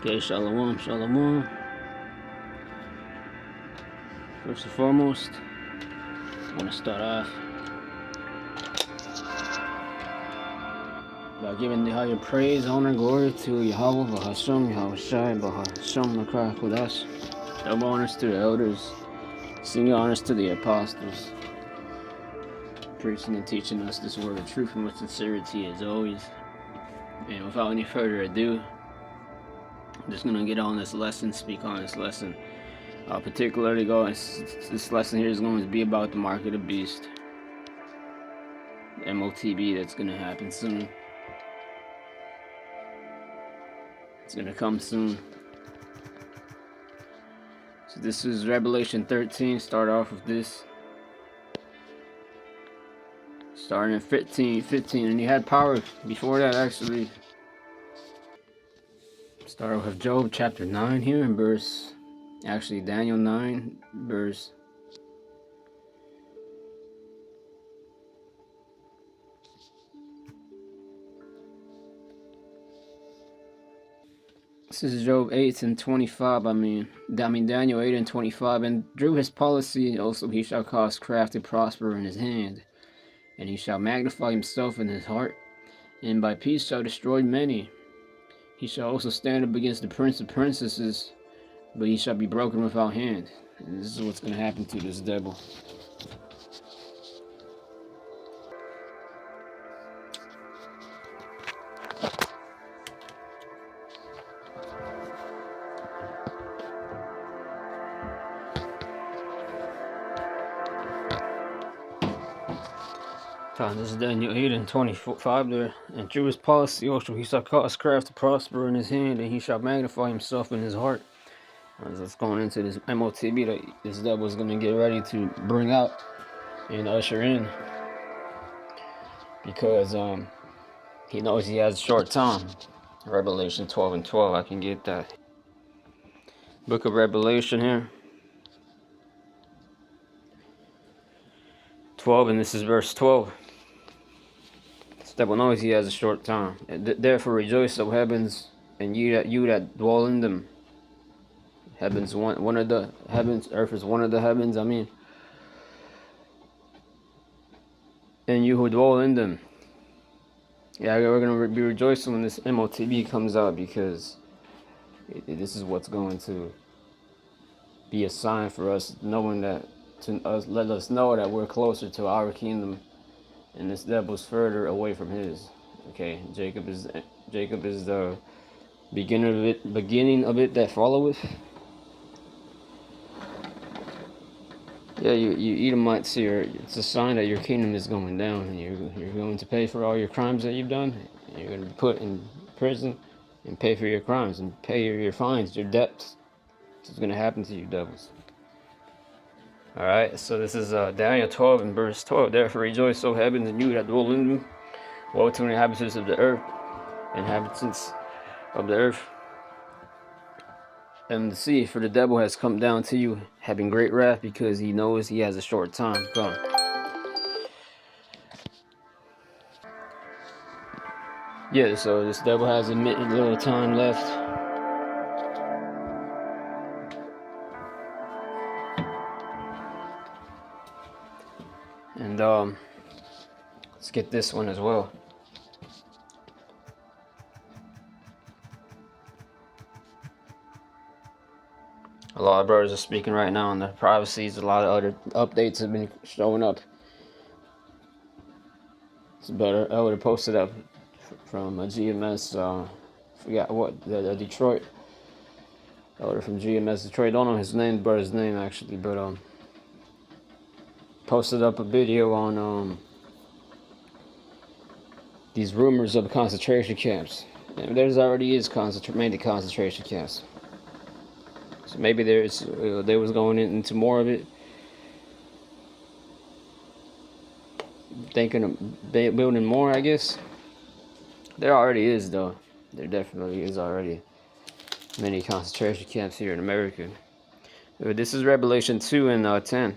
Okay, shalom, shalom. First and foremost, I want to start off by giving the higher praise, honor, glory to Yahawah, Bahasham, Yahawashi, Bahasham, Nakar, Kudash. Double honors to the elders, senior honors to the apostles, preaching and teaching us this word of truth and with sincerity as always. And without any further ado, I'm just going to get on this lesson, speak on this lesson. Particularly, this lesson here is going to be about the mark of the beast, Motb, that's going to happen soon. It's going to come soon. So this is Revelation 13. Start off with this. Starting at 15, and you had power before that actually. Start off with Job chapter 9 here in verse, actually Daniel 9 verse. This is Job 8 and 25, Daniel 8 and 25. And through his policy also he shall cause craft to prosper in his hand, and he shall magnify himself in his heart, and by peace shall destroy many. He shall also stand up against the prince of princesses, but he shall be broken without hand. And this is what's going to happen to this devil. This is Daniel 8 and 25 there. And through his policy also he shall cause craft to prosper in his hand, and he shall magnify himself in his heart. As it's going into this Motb that this devil is going to get ready to bring out and usher in, because he knows he has a short time. Revelation 12 and 12, I can get that. Book of Revelation here 12, and this is verse 12. This devil knows he has a short time. Therefore rejoice, O heavens, and you that dwell in them. Heavens, one of the heavens, earth is one of the heavens, and you who dwell in them. Yeah, we're going to be rejoicing when this Motb comes out, because this is what's going to be a sign for us, knowing that, let us know that we're closer to our kingdom, and this devil's further away from his. Okay, Jacob is the beginning of it that followeth. Yeah, you Edomites here, it's a sign that your kingdom is going down, and you're going to pay for all your crimes that you've done. You're going to be put in prison and pay for your crimes and pay your fines, your debts. This is going to happen to you devils. Alright, so this is Daniel 12 and verse 12. Therefore rejoice, O heavens, and you that dwell in them. Woe to the inhabitants of the earth, and the sea, for the devil has come down to you, having great wrath, because he knows he has a short time. Come. Yeah, so this devil has a little time left. And let's get this one as well. A lot of brothers are speaking right now on the privacies. A lot of other updates have been showing up. It's better. I would have posted up from a GMS. Forgot what the Detroit. Elder from GMS Detroit. Don't know his name, brother's name actually, but posted up a video on these rumors of concentration camps. And there's already is many concentration camps. So maybe they was going into more of it, thinking of building more, I guess. There already is, though. There definitely is already many concentration camps here in America. This is Revelation 2 and 10.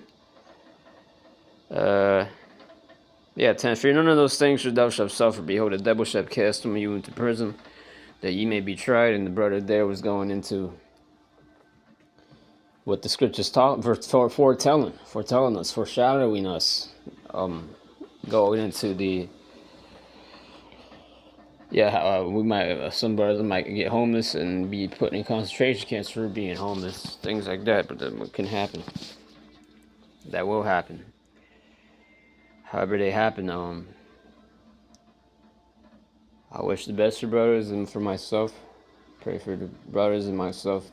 Yeah, 10. For none of those things shall thou shalt suffer. Behold, the devil shall cast you into prison, that ye may be tried. And the brother there was going into what the scriptures foretelling us, foreshadowing us, going into the we might some brothers might get homeless and be put in concentration camps for being homeless, things like that. But that can happen. That will happen. However they happen, I wish the best for brothers and for myself. Pray for the brothers and myself.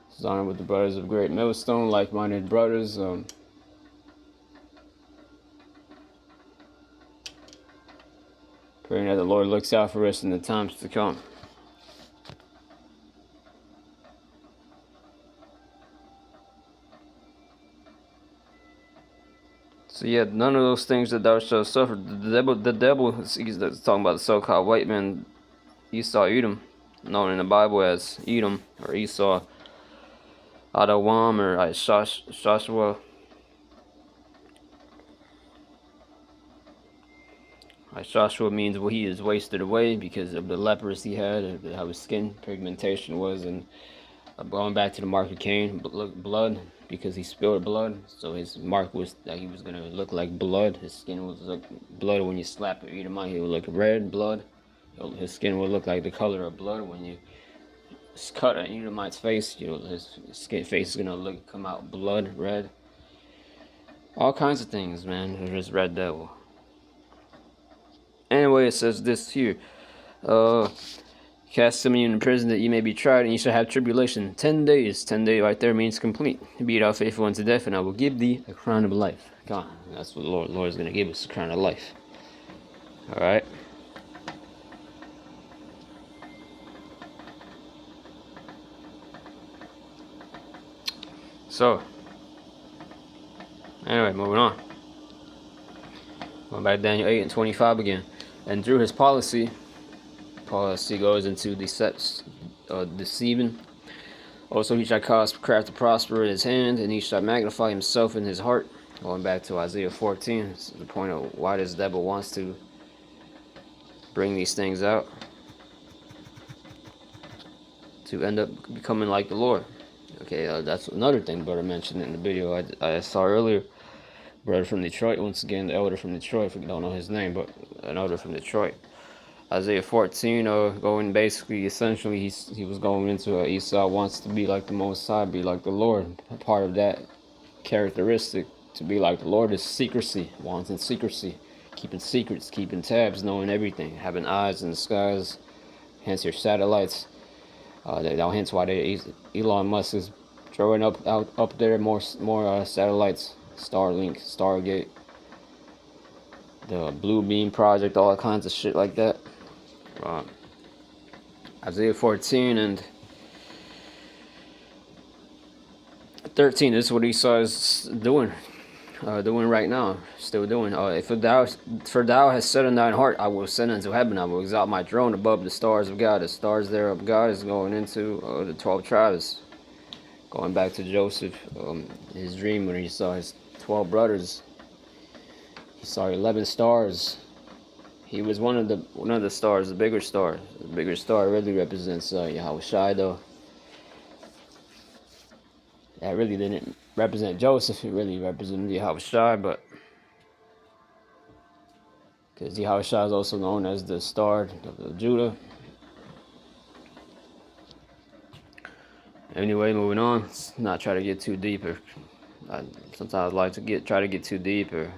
It's honored with the brothers of Great Millstone, like-minded brothers. Praying that the Lord looks out for us in the times to come. So yeah, none of those things that thou shalt suffer. The devil, he's talking about the so-called white man, Esau, Edom, known in the Bible as Edom or Esau, Yahawah or Joshua. Joshua means well, he is wasted away because of the leprosy he had, how his skin pigmentation was, and going back to the mark of Cain, blood, because he spilled blood, so his mark was that he was gonna look like blood. His skin would look blood when you slap it, Edomite. He would look red blood. His skin would look like the color of blood when you cut an Edomite's face. His face is gonna come out blood red. All kinds of things, man. There's red devil. Anyway, it says this here. Cast some of you in prison that you may be tried, and you shall have tribulation 10 days. 10 days right there means complete. Be thou faithful unto death, and I will give thee a crown of life. God, that's what the Lord is going to give us, a crown of life. Alright. So, anyway, moving on. Going back to Daniel 8 and 25 again. And through his policy goes into deceiving. Also, he shall cause craft to prosper in his hand, and he shall magnify himself in his heart. Going back to Isaiah 14, it's the point of why this devil wants to bring these things out, to end up becoming like the Lord. Okay, that's another thing brother mentioned in the video I saw earlier. Brother from Detroit, once again, the elder from Detroit, I don't know his name, but an elder from Detroit. Isaiah 14, going basically, essentially, he was going into Esau wants to be like the Most High, be like the Lord. Part of that characteristic to be like the Lord is secrecy, wanting secrecy, keeping secrets, keeping tabs, knowing everything, having eyes in the skies, hence your satellites. Hence why Elon Musk is throwing up there more satellites, Starlink, Stargate, the Blue Beam Project, all kinds of shit like that. Isaiah 14 and 13, this is what Esau is doing right now, still doing. For thou hast said in thine heart, I will ascend into heaven, I will exalt my throne above the stars of God. The stars there of God is going into the 12 tribes. Going back to Joseph, his dream when he saw his 12 brothers, he saw 11 stars. He was one of the stars, the bigger star. The bigger star really represents Yahawah, though. That really didn't represent Joseph. It really represented Yahawah, but because Yahawah is also known as the star of Judah. Anyway, moving on. Let's not try to get too deep. Sometimes I like to try to get too deep or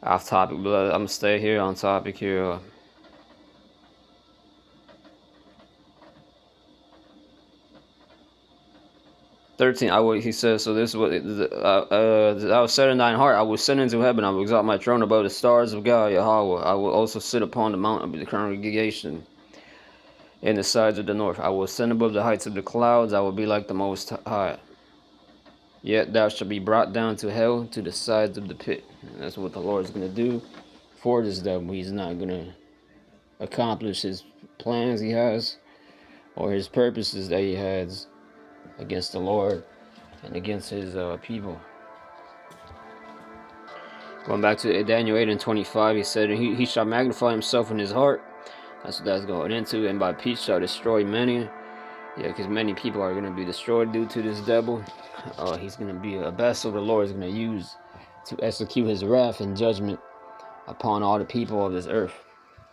off topic, but I'm gonna stay here on topic here. 13, he says, so this is what I was set in thine heart, I will ascend into heaven, I will exalt my throne above the stars of God, Yahawah. I will also sit upon the mount of the congregation in the sides of the north. I will ascend above the heights of the clouds, I will be like the Most High. Yet thou shalt be brought down to hell, to the sides of the pit. And that's what the Lord is going to do for this devil. He's not going to accomplish his plans he has, or his purposes that he has against the Lord and against his people. Going back to Daniel 8 and 25, he said, he shall magnify himself in his heart, That's what that's going into. And by peace shall destroy many. Yeah, because many people are going to be destroyed due to this devil. He's going to be a vessel the Lord is going to use to execute his wrath and judgment upon all the people of this earth.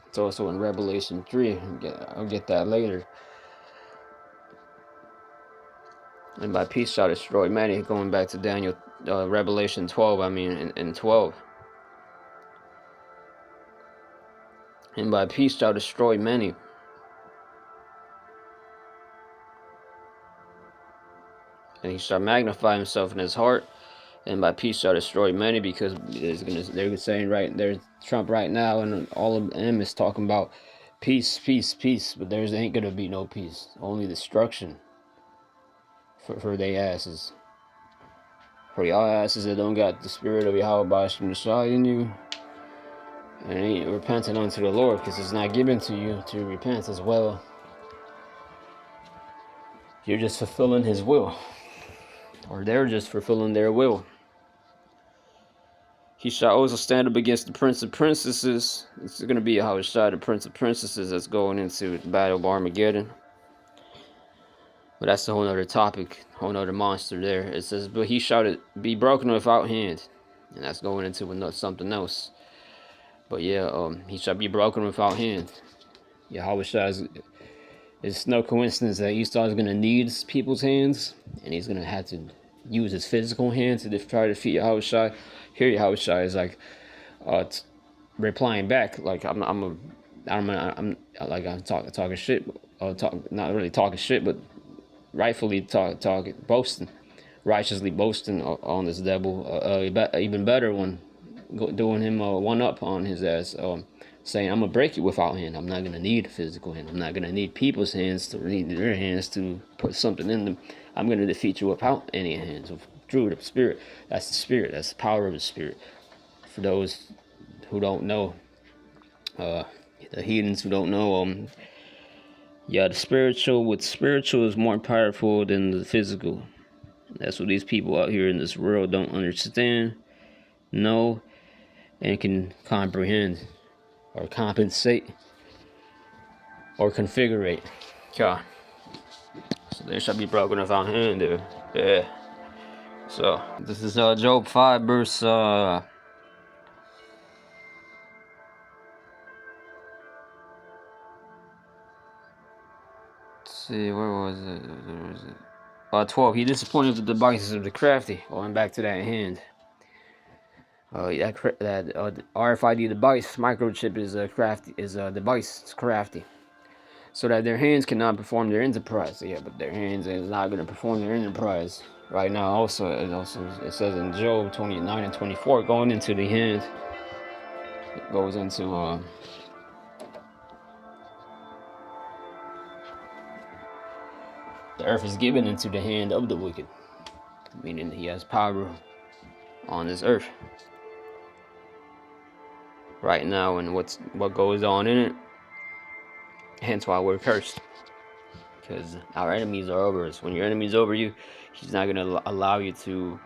It's also in Revelation 3. I'll get that later. And by peace shall destroy many. Going back to Daniel, Revelation 12, in 12. And by peace shall destroy many. And he shall magnify himself in his heart. And by peace shall destroy many, because they're saying right there's Trump right now, and all of them is talking about peace, peace, peace, but there ain't gonna be no peace, only destruction for they asses, for y'all asses that don't got the spirit of Yahawah in you, and ain't repenting unto the Lord, because it's not given to you to repent as well. You're just fulfilling his will, or they're just fulfilling their will. He shall also stand up against the prince of princesses. It's going to be Yahawah, the prince of princesses, that's going into the battle of Armageddon. But that's a whole other topic, whole other monster there. It says, but he shall be broken without hand. And that's going into something else. But yeah, he shall be broken without hand. Yahawah, it's no coincidence that Esau is going to need people's hands. And he's going to have to use his physical hands to try to defeat Yahawah. Here Yahawah is like, replying back like I'm talking shit, not really talking shit, but rightfully boasting, righteously boasting on this devil. Even better one, doing him one up on his ass, saying I'm gonna break you without hand. I'm not gonna need a physical hand. I'm not gonna need people's hands to need their hands to put something in them. I'm gonna defeat you without any hands. Through the spirit. That's the spirit. That's the power of the spirit. For those who don't know, the heathens who don't know, the spiritual is more powerful than the physical. That's what these people out here in this world don't understand, know, and can comprehend, or compensate, or configurate. Okay. So they shall be broken without hand there. Yeah. So this is Job 5 verse see, where was it? 12. He disappointed the devices of the crafty. Going back to that hand. That RFID device microchip is a crafty. Is a device. It's crafty. So that their hands cannot perform their enterprise. Yeah, but their hands is not going to perform their enterprise right now. Also, it says in Job 29 and 24, going into the hand. It goes into the earth is given into the hand of the wicked, meaning he has power on this earth right now, and what goes on in it. Hence why we're cursed, because our enemies are over us. When your enemy's over you, he's not going to allow you to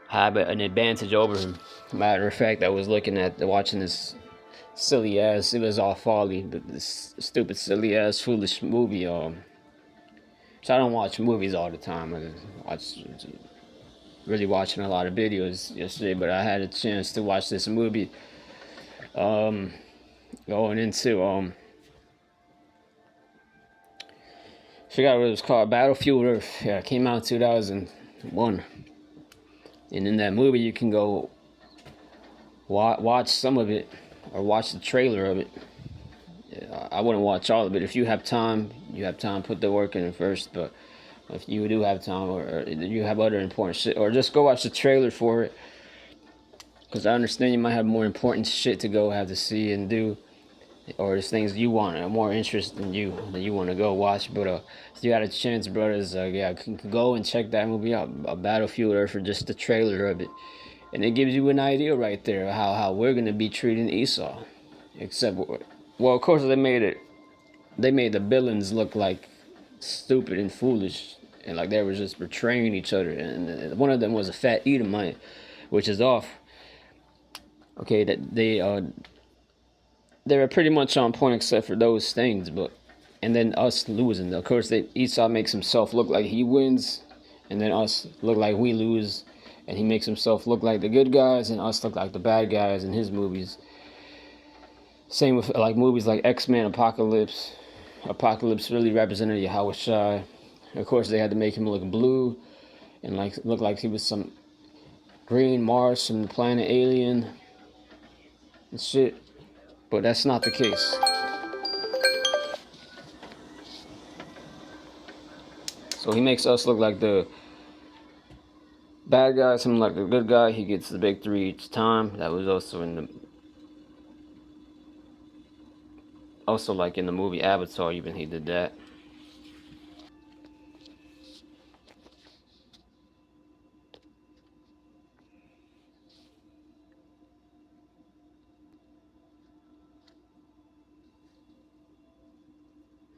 have an advantage over him. Matter of fact, I was watching this silly ass, it was all folly, but this stupid silly ass foolish movie. So I don't watch movies all the time. I really watching a lot of videos yesterday, but I had a chance to watch this movie. Going into I forgot what it was called, Battlefield Earth. Yeah, it came out in 2001. And in that movie, you can go watch some of it, or watch the trailer of it. I wouldn't watch all of it. If you have time, put the work in it first. But if you do have time, or you have other important shit, or just go watch the trailer for it. Because I understand you might have more important shit to go have to see and do, or there's things you want, more interest in you that you want to go watch. But if you got a chance, brothers, go and check that movie out, Battlefield Earth, or just the trailer of it, and it gives you an idea right there how we're gonna be treating Esau. Except, well, of course they made the villains look like stupid and foolish, and like they were just betraying each other. And one of them was a fat Edomite, which is off. Okay, that they were pretty much on point except for those things, but and then us losing. Of course, Esau makes himself look like he wins, and then us look like we lose, and he makes himself look like the good guys, and us look like the bad guys in his movies. Same with like movies like X-Men, Apocalypse. Apocalypse really represented Yahawah. Of course, they had to make him look blue and like look like he was some green Mars from the planet alien and shit. But that's not the case. So he makes us look like the bad guy, something like the good guy. He gets the victory each time. That was also like in the movie Avatar. Even he did that.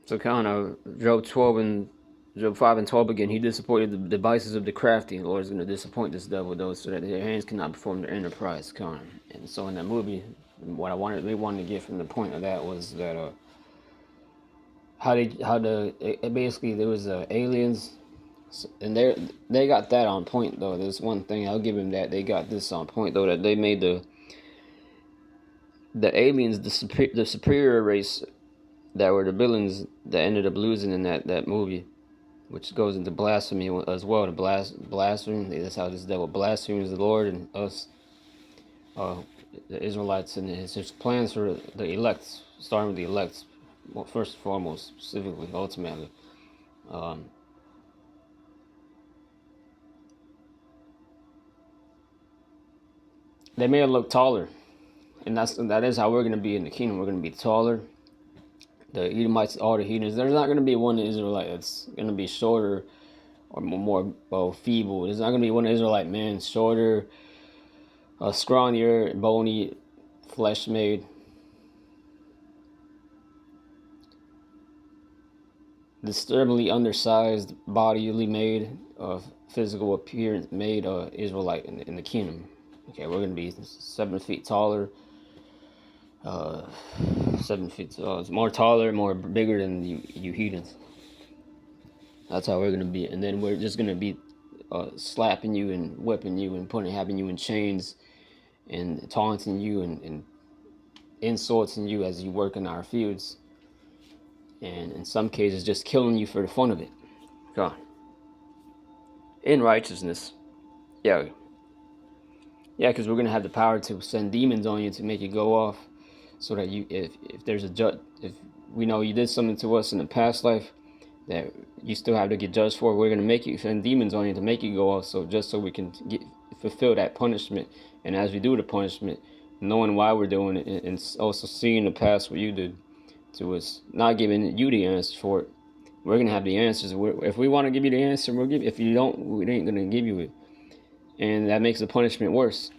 So kind of Job 5 and 12 again. He disappointed the devices of the crafty. The Lord is going to disappoint this devil, though, so that their hands cannot perform their enterprise. Kind of. And so in that movie, what we wanted to get from the point of that was that basically there was aliens, and they got that on point though. There's one thing I'll give him that they got this on point though, that they made the aliens the superior race that were the villains that ended up losing in that movie, which goes into blasphemy as well. The blasphemy. That's how this devil blasphemes the Lord and us, the Israelites, and his plans for the elect, starting with the elect. Well, first and foremost, specifically, ultimately. Um, they may have looked taller, and that is how we're going to be in the kingdom. We're going to be taller. The Edomites, all the heathens. There's not going to be one Israelite that's going to be shorter or more feeble. There's not going to be one Israelite man shorter, scrawnier, bony, flesh made. Disturbingly undersized, bodily made, physical appearance made Israelite in the kingdom. Okay, we're going to be 7 feet taller. 7 feet tall. It's more taller, more bigger than you heathens. That's how we're gonna be, and then we're just gonna be slapping you and whipping you and having you in chains and taunting you and insulting you as you work in our fields, and in some cases just killing you for the fun of it. God, in righteousness, yeah, because we're gonna have the power to send demons on you to make you go off, so that if there's a judge, if we know you did something to us in the past life that you still have to get judged for, we're going to make you send demons on you to make you go off, so just so we can fulfill that punishment. And as we do the punishment, knowing why we're doing it, and also seeing the past what you did to us, not giving you the answers for it, we're going to have the answers. If we want to give you the answer, we'll give. If you don't, we ain't going to give you it, and that makes the punishment worse,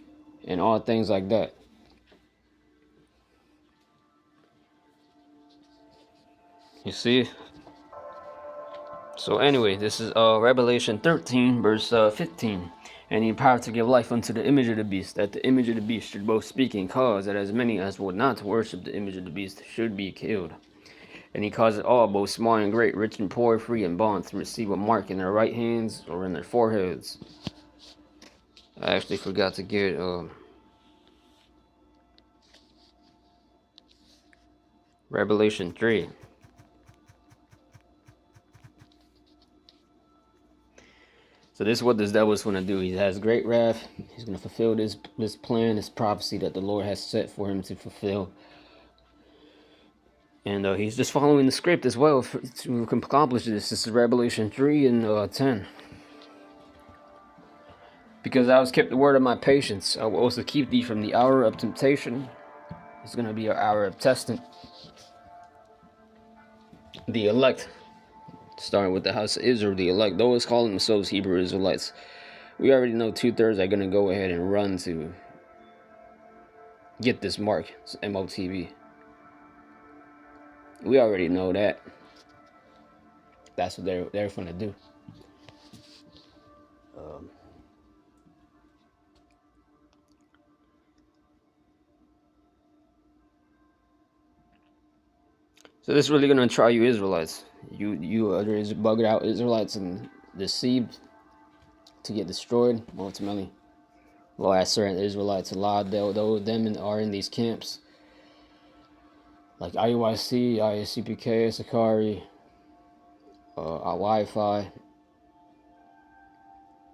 and all things like that. You see. So anyway, this is Revelation 13, verse 15. And he power to give life unto the image of the beast, that the image of the beast should both speak and cause that as many as would not worship the image of the beast should be killed. And he caused all, both small and great, rich and poor, free and bond, to receive a mark in their right hands or in their foreheads. I actually forgot to get Revelation 3. So this is what this devil is going to do. He has great wrath. He's going to fulfill this plan, this prophecy that the Lord has set for him to fulfill. And he's just following the script as well to accomplish this. This is Revelation 3 and 10. Because I was kept the word of my patience, I will also keep thee from the hour of temptation. It's going to be an hour of testing. The elect, starting with the house of Israel, the elect, those calling themselves Hebrew Israelites. We already know 2/3 are going to go ahead and run to get this mark. It's Motb. We already know that. That's what they're going to do. So this is really gonna try you Israelites. You other bugged out Israelites and deceived to get destroyed. Ultimately, well, as certain Israelites, a lot of them are in these camps, like IUIC, ISCPK, Sakari, Wi-Fi.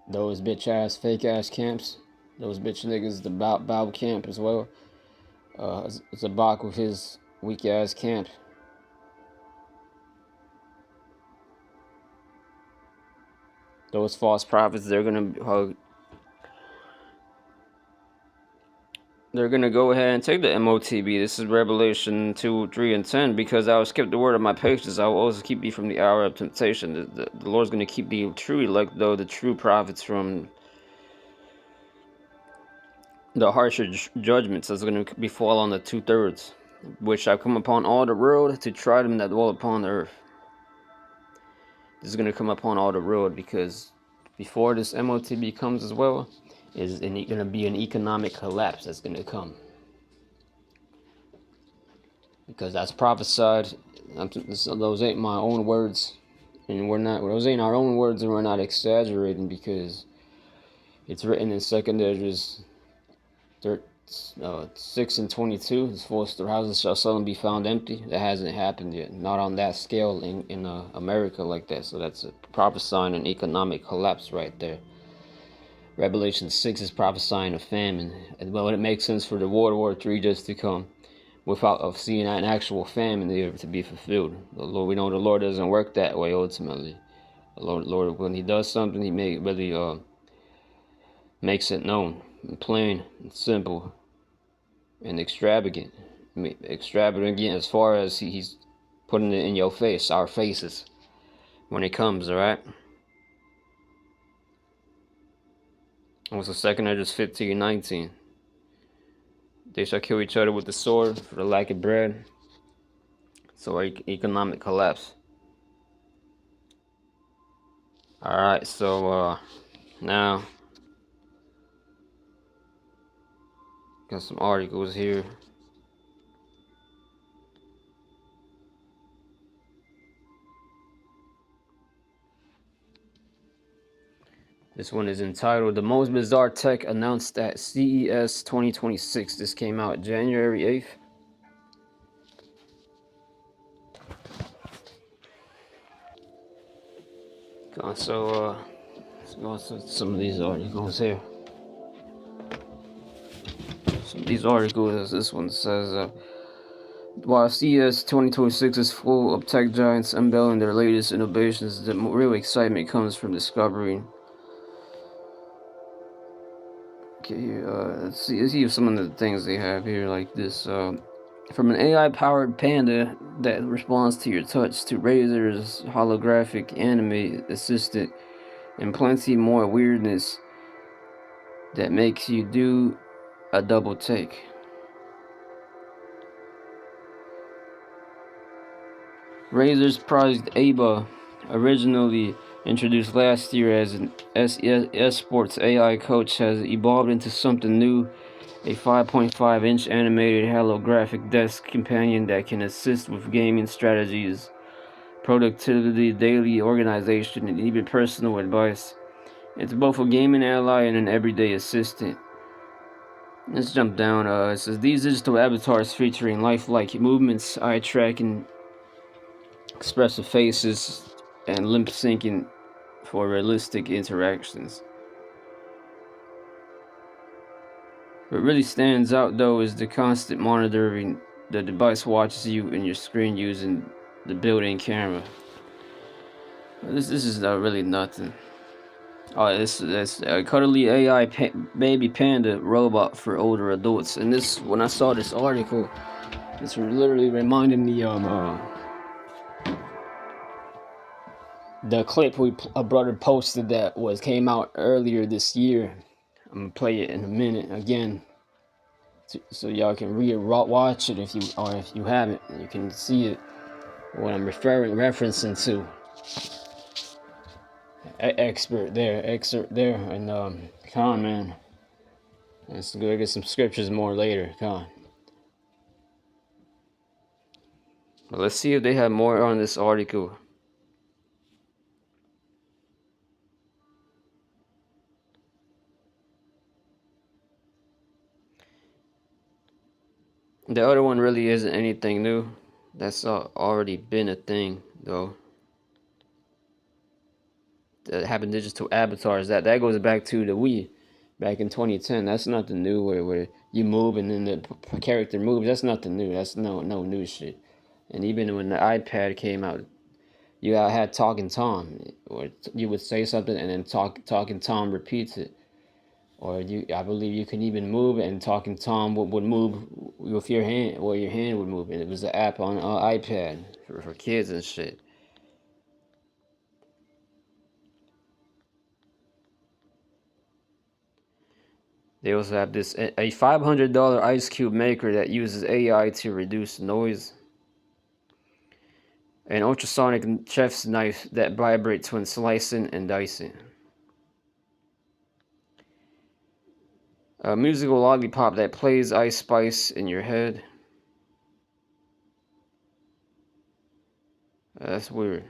Those bitch ass, fake ass camps. Those bitch niggas, the Bow camp as well. Zabak with his weak ass camp. Those false prophets, they're gonna go ahead and take the Motb. This is Revelation 2, 3, and 10. Because I will skip the word of my patience, I will also keep thee from the hour of temptation. The Lord's gonna keep the true elect, though, the true prophets, from the harsher judgments that's going to befall on the 2/3, which shall come upon all the world to try them that dwell upon the earth. This is going to come upon all the world, because before this Motb comes as well, is going to be an economic collapse that's going to come. Because that's prophesied. Those ain't my own words, and those ain't our own words, and we're not exaggerating, because it's written in 2nd Esdras 6 and 22. His full storehouses shall suddenly be found empty. That hasn't happened yet, not on that scale in America like that. So that's prophesying an economic collapse right there. Revelation 6 is prophesying a famine. Well, it makes sense for the World War III just to come without seeing an actual famine there to be fulfilled. The Lord, we know the Lord doesn't work that way ultimately. The Lord, when He does something, He makes it known and plain and simple and extravagant. Extravagant as far as He's putting it in your face, our faces, when it comes, alright? What's the 2nd Esdras 15:19? They shall kill each other with the sword for the lack of bread. So economic collapse. Alright, so now got some articles here. This one is entitled "The Most Bizarre Tech Announced at CES 2026." This came out January 8th. So let's go into some of these articles here. Some of these articles, this one says, while CES 2026 is full of tech giants unveiling their latest innovations, the real excitement comes from discovering. Okay, let's see some of the things they have here, like this. From an AI-powered panda that responds to your touch, to Razer's holographic anime assistant, and plenty more weirdness that makes you do a double take. Razer's prized ABA, originally introduced last year as an esports AI coach, has evolved into something new. A 5.5-inch animated holographic desk companion that can assist with gaming strategies, productivity, daily organization, and even personal advice. It's both a gaming ally and an everyday assistant. Let's jump down. It says these digital avatars featuring lifelike movements, eye tracking, expressive faces, and lip syncing for realistic interactions. What really stands out though is the constant monitoring. The device watches you and your screen using the built-in camera. This is really nothing. Oh, this a cuddly AI baby panda robot for older adults. And this, when I saw this article, it's literally reminded me of the clip a brother posted that came out earlier this year. I'm gonna play it in a minute again, so y'all can watch it if you haven't. You can see it. What I'm referencing to. Excerpt there, and come on, man. Let's go get some scriptures more later. Come on. But let's see if they have more on this article. The other one really isn't anything new. That's already been a thing, though. That happened digital avatars. That goes back to the Wii, back in 2010. That's nothing new. Where you move and then the character moves. That's nothing new. That's no new shit. And even when the iPad came out, you had Talking Tom, or you would say something and then Talking Tom repeats it. Or I believe you can even move and Talking Tom would move with your hand, or your hand would move. And it was an app on iPad for kids and shit. They also have this a $500 ice cube maker that uses AI to reduce noise. An ultrasonic chef's knife that vibrates when slicing and dicing. A musical lollipop that plays Ice Spice in your head. That's weird.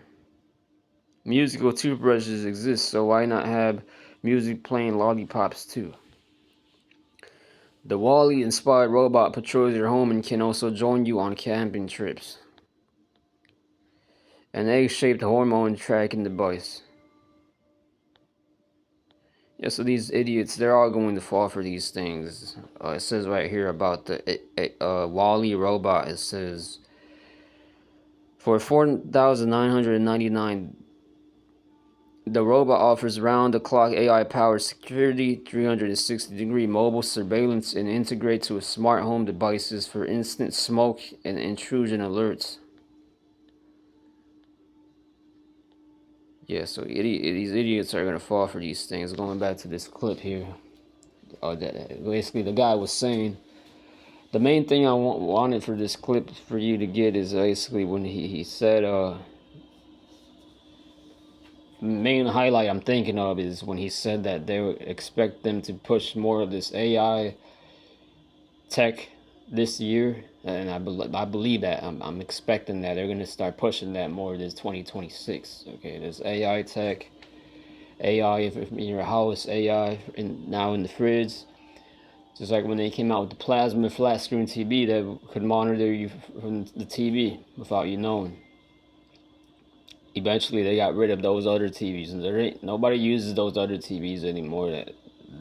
Musical toothbrushes exist, so why not have music playing lollipops too? The Wall-E-inspired robot patrols your home and can also join you on camping trips. An egg-shaped hormone tracking device. Yeah, so these idiots, they're all going to fall for these things. It says right here about the Wall-E robot. It says, for $4,999, the robot offers round-the-clock AI-powered security, 360-degree mobile surveillance, and integrates with smart home devices for instant smoke and intrusion alerts. Yeah, so these idiots are gonna fall for these things. Going back to this clip here, that basically the guy was saying, the main thing I wanted for this clip for you to get is basically when he said, main highlight I'm thinking of is when he said that they would expect them to push more of this AI tech this year, and I believe that I'm expecting that they're gonna start pushing that more this 2026. Okay, there's AI tech, AI in your house, AI now in the fridge. Just like when they came out with the plasma flat screen TV that could monitor you from the TV without you knowing. Eventually, they got rid of those other TVs, and nobody uses those other TVs anymore that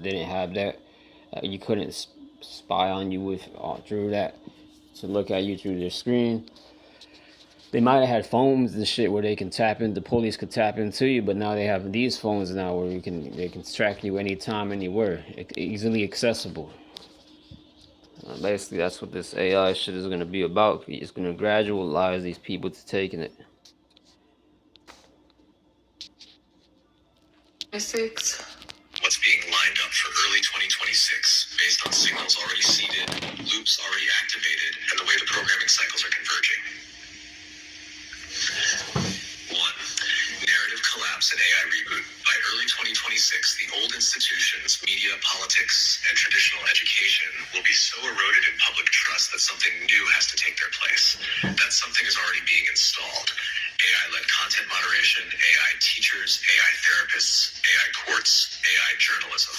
didn't have that. You couldn't spy on you with through that, to look at you through their screen. They might have had phones and shit where they can tap in, the police could tap into you, but now they have these phones now where they can track you anytime, anywhere, easily accessible. Basically, that's what this AI shit is going to be about. It's going to gradualize these people to taking it. What's being lined up for early 2026 based on signals already seeded, loops already activated, and the way the programming cycles are converging. 1. Narrative collapse and AI reboot. By early 2026, the old institutions, media, politics, and traditional education will be so eroded in public trust that something new has to take their place. That something is already being installed. AI-led content moderation, AI teachers, AI therapists, AI courts, AI journalism.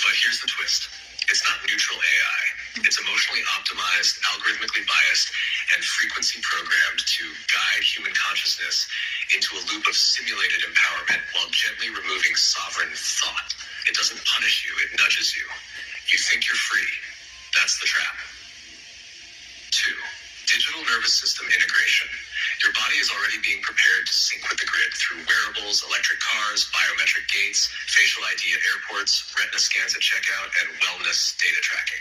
But here's the twist. It's not neutral AI. It's emotionally optimized, algorithmically biased, and frequency programmed to guide human consciousness into a loop of simulated empowerment while gently removing sovereign thought. It doesn't punish you, it nudges you. You think you're free. That's the trap. 2. Digital nervous system integration. Your body is already being prepared to sync with the grid through wearables, electric cars, biometric gates, facial ID at airports, retina scans at checkout, and wellness data tracking.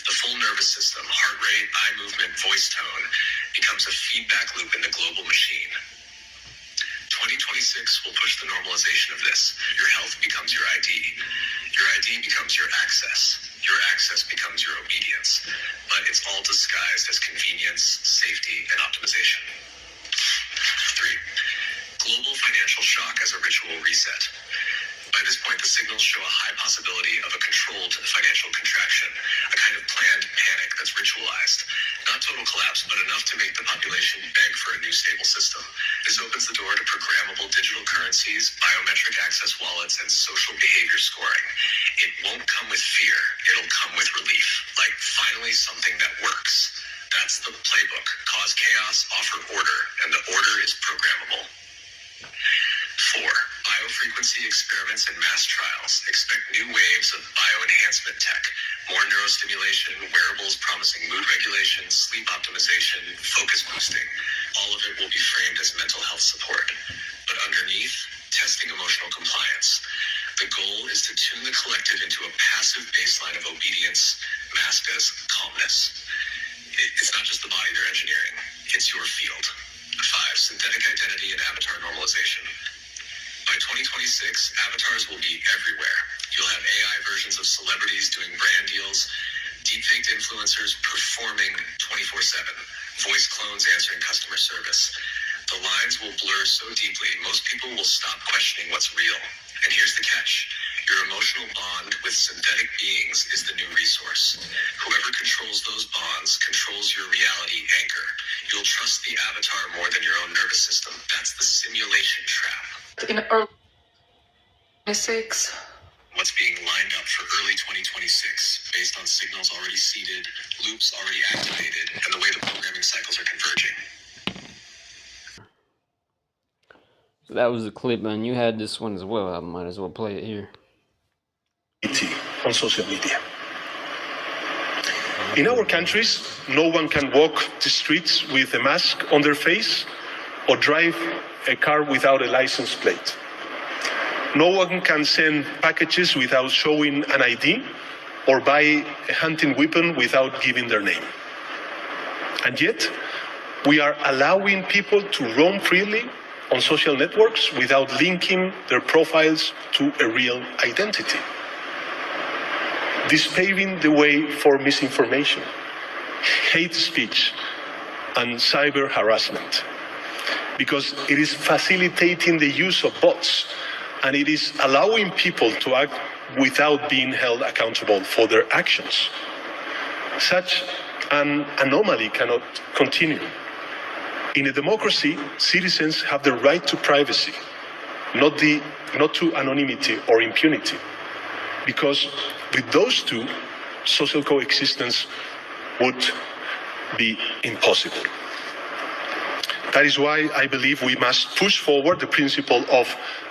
The full nervous system, heart rate, eye movement, voice tone, becomes a feedback loop in the global machine. 2026 will push the normalization of this. Your health becomes your ID. Your ID becomes your access. Your access becomes your obedience. But it's all disguised as convenience, safety, and optimization. 3. Global financial shock as a ritual reset. By this point, the signals show a high possibility of a controlled financial contraction, a kind of planned panic that's ritualized. Not total collapse, but enough to make the population beg for a new stable system. This opens the door to programmable digital currencies, biometric access wallets, and social behavior scoring. It won't come with fear. It'll come with relief. Like, finally something that works. That's the playbook. Cause chaos, offer order, and the order is programmable. 4. Biofrequency experiments and mass trials. Expect new waves of bioenhancement tech. More neurostimulation, wearables promising mood regulation, sleep optimization, focus boosting. All of it will be framed as mental health support. But underneath, testing emotional compliance. The goal is to tune the collective into a passive baseline of obedience, masked as calmness. It's not just the body they're engineering. It's your field. 5. Synthetic identity and avatar normalization. By 2026, avatars will be everywhere. You'll have AI versions of celebrities doing brand deals, deepfaked influencers performing 24/7, voice clones answering customer service. The lines will blur so deeply, most people will stop questioning what's real. And here's the catch. Your emotional bond with synthetic beings is the new resource. Whoever controls those bonds controls your reality anchor. You'll trust the avatar more than your own nervous system. That's the simulation trap. In early 26. What's being lined up for early 2026, based on signals already seeded, loops already activated, and the way the programming cycles are converging. So that was the clip, man. You had this one as well. I might as well play it here. On social media. In our countries, no one can walk the streets with a mask on their face or drive a car without a license plate. No one can send packages without showing an ID or buy a hunting weapon without giving their name. And yet, we are allowing people to roam freely on social networks without linking their profiles to a real identity. This paving the way for misinformation, hate speech, and cyber harassment, because it is facilitating the use of bots, and it is allowing people to act without being held accountable for their actions. Such an anomaly cannot continue. In a democracy, citizens have the right to privacy, not to anonymity or impunity, because with those two, social coexistence would be impossible. That is why I believe we must push forward the principle of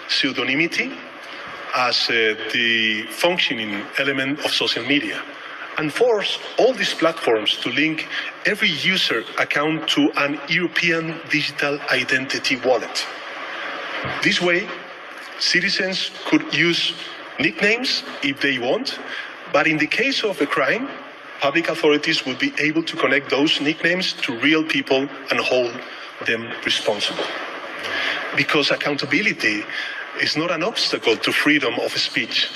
pseudonymity as the functioning element of social media, and force all these platforms to link every user account to an European digital identity wallet. This way, citizens could use nicknames if they want, but in the case of a crime, public authorities will be able to connect those nicknames to real people and hold them responsible. Because accountability is not an obstacle to freedom of speech.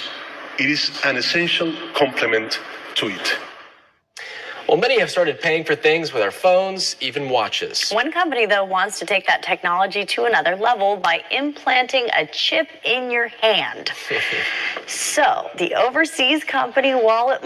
It is an essential complement to it. Well, many have started paying for things with our phones, even watches. One company, though, wants to take that technology to another level by implanting a chip in your hand. So, the overseas company Wallet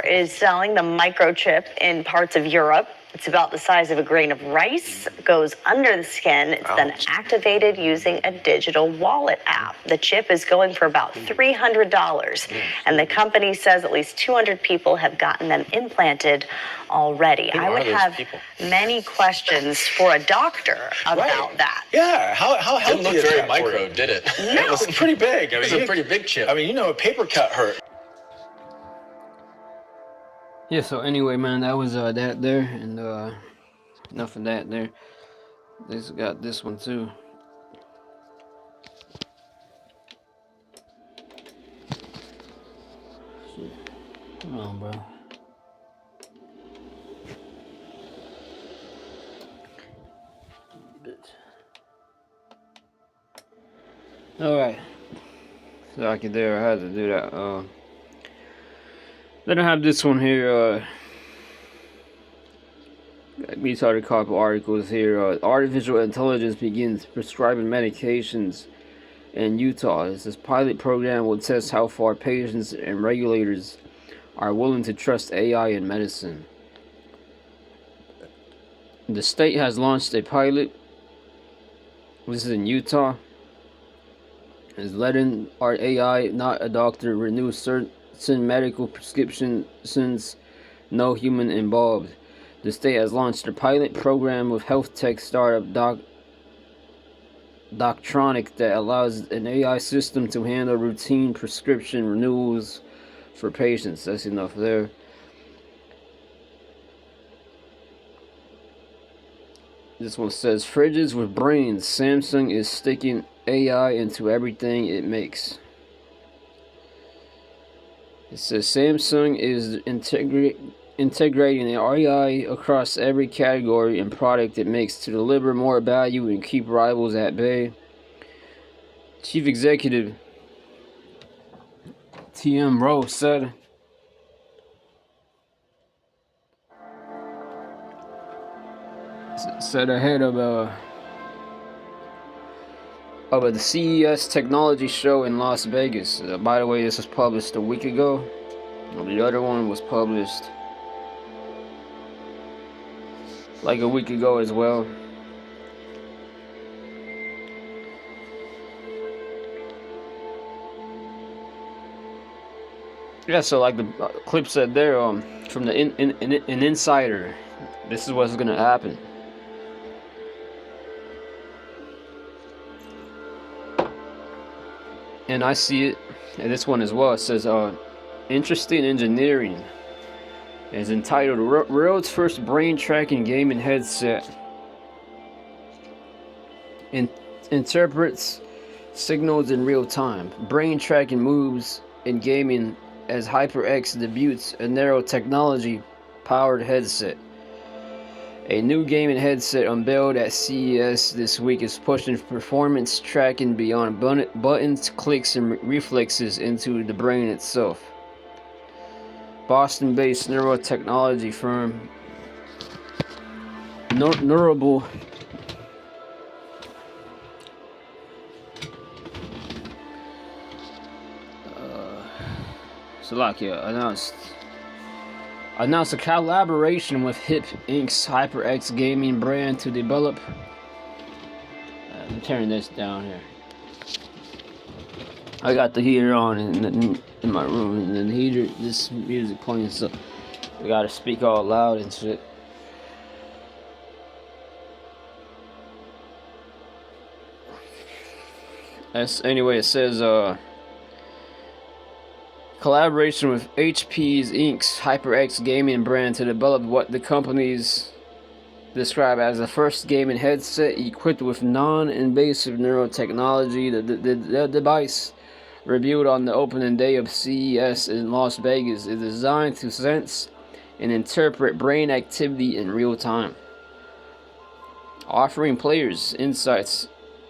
is selling the microchip in parts of Europe. It's about the size of a grain of rice, goes under the skin. It's then activated using a digital wallet app. The chip is going for about $300, and the company says at least 200 people have gotten them implanted already. I would have many questions for a doctor about that. Yeah, how healthy Didn't look is very that for micro, you? did it? It was pretty big. I mean, It was a pretty big chip. I mean, a paper cut hurt. Yeah, so anyway, man, that was that there, and enough of that there. This got this one too. Shit. Come on, bro. Alright. So I could there, I had to do that. Then I have this one here, we started a couple articles here. Artificial intelligence begins prescribing medications in Utah. This pilot program will test how far patients and regulators are willing to trust AI in medicine. The state has launched a pilot. This is in Utah. Is letting our AI, not a doctor, renew certain medical prescriptions since no human involved. The state has launched a pilot program with health tech startup Doctronic that allows an AI system to handle routine prescription renewals for patients. That's enough there. This one says, fridges with brains. Samsung is sticking AI into everything it makes. It says Samsung is integrating AI across every category and product it makes to deliver more value and keep rivals at bay. Chief Executive T.M. Rowe said ahead of the CES technology show in Las Vegas. By the way, this was published a week ago. The other one was published like a week ago as well. Yeah, so like the clip said there, from an insider, this is what's gonna happen. And I see it, and this one as well. It says, interesting engineering is entitled World's First Brain Tracking Gaming Headset. Interprets signals in real time. Brain tracking moves in gaming as HyperX debuts a narrow technology powered headset. A new gaming headset unveiled at CES this week is pushing performance tracking beyond buttons, clicks, and reflexes into the brain itself. Boston-based neurotechnology firm Neurable Slovakia announced a collaboration with Hip Inc.'s HyperX gaming brand to develop. Let me turn this down here. I got the heater on in my room, and the heater, this music playing, so I gotta speak all loud and shit. Anyway, it says collaboration with HP's Inc.'s HyperX gaming brand to develop what the companies describe as the first gaming headset equipped with non-invasive neurotechnology. The device, reviewed on the opening day of CES in Las Vegas, is designed to sense and interpret brain activity in real time, offering players insights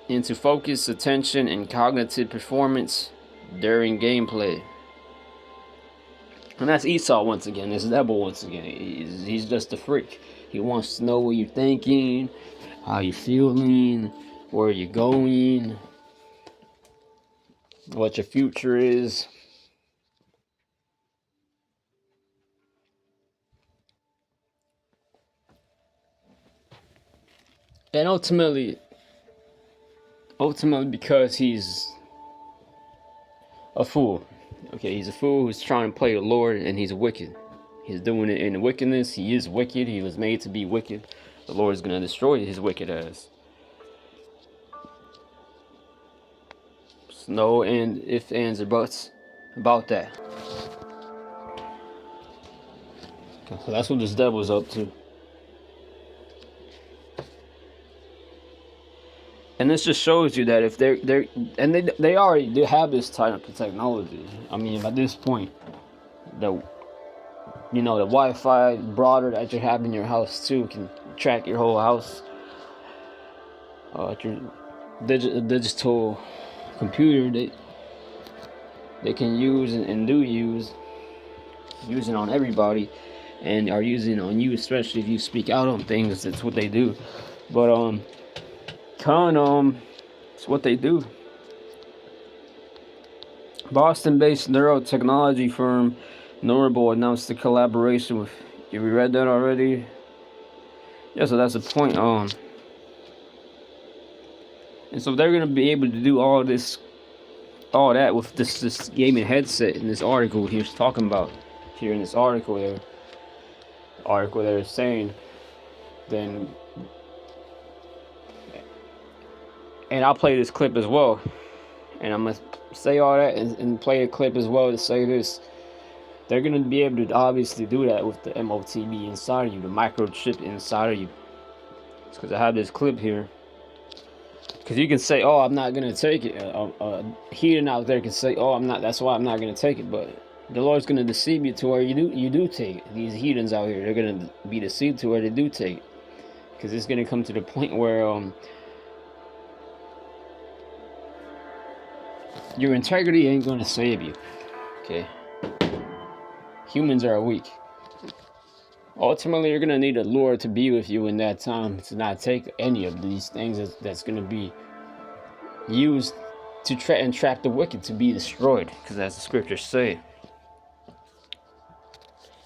into focus, attention, and cognitive performance during gameplay. And that's Esau once again. This devil once again. He's just a freak. He wants to know what you're thinking, how you're feeling, where you're going, what your future is. And ultimately because he's a fool. Okay, he's a fool who's trying to play the Lord, and he's wicked. He's doing it in wickedness. He is wicked. He was made to be wicked. The Lord is going to destroy his wicked ass. No and ifs, ands, or buts about that. So that's what this devil's up to. And this just shows you that if they already do have this type of technology. I mean, at this point, the Wi-Fi router that you have in your house too can track your whole house. Your digital computer they can use and do using on everybody, and are using on you, especially if you speak out on things. That's what they do. But it's what they do. Boston-based neurotechnology firm Neurable announced a collaboration with. Have you read that already? Yeah, so that's the point. And so they're gonna be able to do all that with this gaming headset in this article he's talking about here in this article they're saying. Then, and I'll play this clip as well, and I'm gonna say all that and play a clip as well to say this. They're gonna be able to obviously do that with the Motb inside of you, the microchip inside of you. It's because I have this clip here. Because you can say, "Oh, I'm not gonna take it." A heathen out there can say, "Oh, I'm not. That's why I'm not gonna take it." But the Lord's gonna deceive you to where you do take it. These heathens out here, they're gonna be deceived to where they do take it. Because it's gonna come to the point where your integrity ain't gonna save you. Okay. Humans are weak. Ultimately, you're gonna need a Lord to be with you in that time to not take any of these things that's gonna be used to trap the wicked to be destroyed, because as the scriptures say.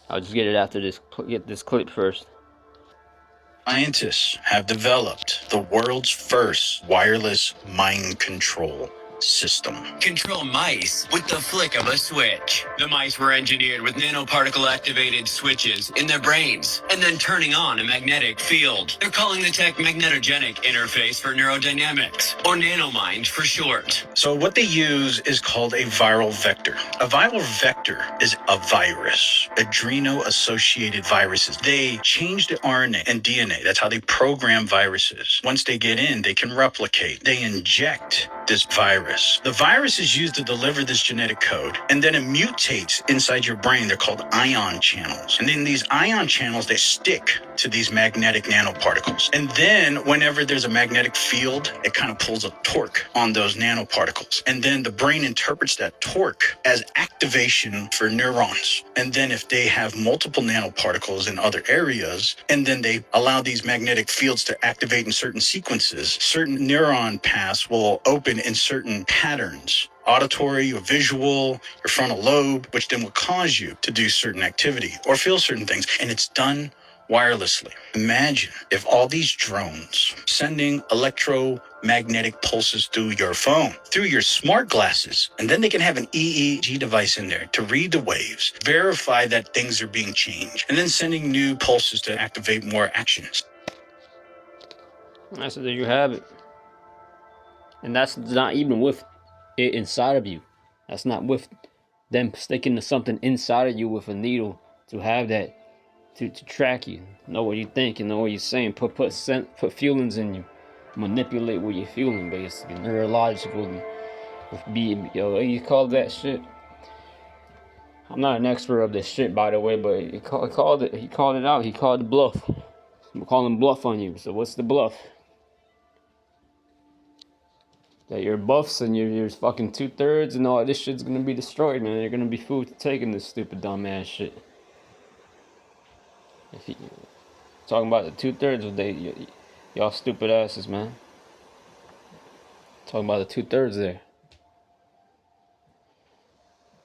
I'll just get it after this. Get this clip first. Scientists have developed the world's first wireless mind control system. Control mice with the flick of a switch. The mice were engineered with nanoparticle activated switches in their brains and then turning on a magnetic field. They're calling the tech magnetogenic interface for neurodynamics, or nanomind for short. So what they use is called a viral vector. A viral vector is a virus, adreno-associated viruses. They change the RNA and DNA. That's how they program viruses. Once they get in, they can replicate. They inject this virus. The virus is used to deliver this genetic code, and then it mutates inside your brain. They're called ion channels. And then these ion channels, they stick to these magnetic nanoparticles. And then whenever there's a magnetic field, it kind of pulls a torque on those nanoparticles. And then the brain interprets that torque as activation for neurons. And then if they have multiple nanoparticles in other areas, and then they allow these magnetic fields to activate in certain sequences, certain neuron paths will open in certain patterns. Auditory or visual, your frontal lobe, which then will cause you to do certain activity or feel certain things. And it's done wirelessly. Imagine if all these drones sending electromagnetic pulses through your phone, through your smart glasses, and then they can have an EEG device in there to read the waves, verify that things are being changed, and then sending new pulses to activate more actions. I said, there you have it. And that's not even with it inside of you. That's not with them sticking something inside of you with a needle to have that, to track you, know what you think, and know what you're saying, put feelings in you, manipulate what you're feeling, basically, neurologically, with being, you call that shit. I'm not an expert of this shit, by the way, but he called it out. He called the bluff. I'm calling bluff on you. So what's the bluff? That your buffs and your fucking 2/3 and all this shit's gonna be destroyed, man. You're gonna be food to taking this stupid dumbass shit. If you talking about the 2/3 of y'all stupid asses, man. Talking about the 2/3 there.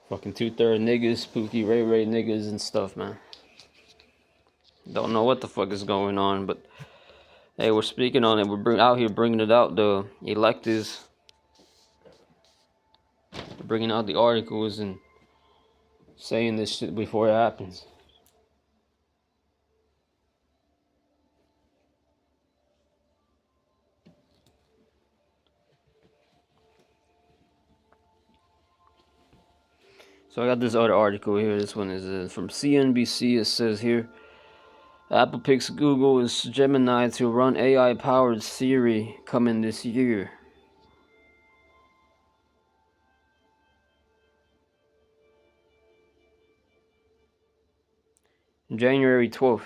Fucking 2/3 niggas, spooky Ray niggas and stuff, man. Don't know what the fuck is going on, but hey, we're speaking on it. We're out here bringing it out. The electives, bringing out the articles and saying this shit before it happens. So I got this other article here. This one is from CNBC. It says here, Apple picks Google's Gemini to run AI-powered Siri coming this year. January 12th.